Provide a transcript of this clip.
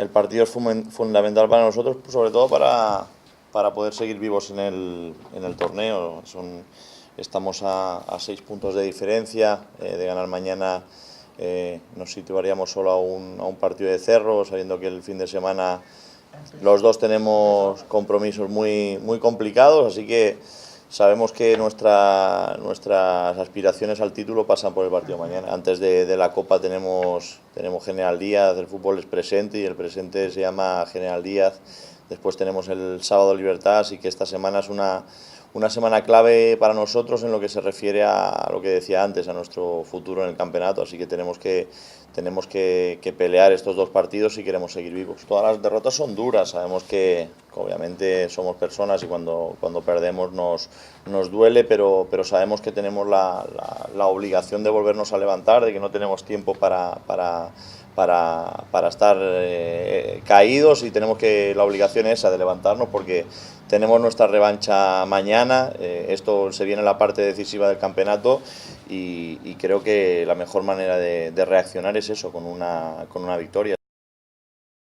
el partido es fundamental para nosotros, sobre todo para poder seguir vivos en el torneo. Estamos a 6 puntos de diferencia, de ganar mañana nos situaríamos solo a un partido de Cerro, sabiendo que el fin de semana los dos tenemos compromisos muy complicados, así que sabemos que nuestras aspiraciones al título pasan por el partido mañana. Antes de la Copa tenemos General Díaz, el fútbol es presente y el presente se llama General Díaz. Después tenemos el sábado Libertad, así que esta semana es una semana clave para nosotros en lo que se refiere a lo que decía antes, a nuestro futuro en el campeonato, así que tenemos que pelear estos dos partidos si queremos seguir vivos. Todas las derrotas son duras, sabemos que obviamente somos personas y cuando perdemos nos duele, pero sabemos que tenemos la obligación de volvernos a levantar, de que no tenemos tiempo para estar caídos, y tenemos la obligación esa de levantarnos porque tenemos nuestra revancha mañana. Esto se viene en la parte decisiva del campeonato y creo que la mejor manera de reaccionar es eso, con una victoria.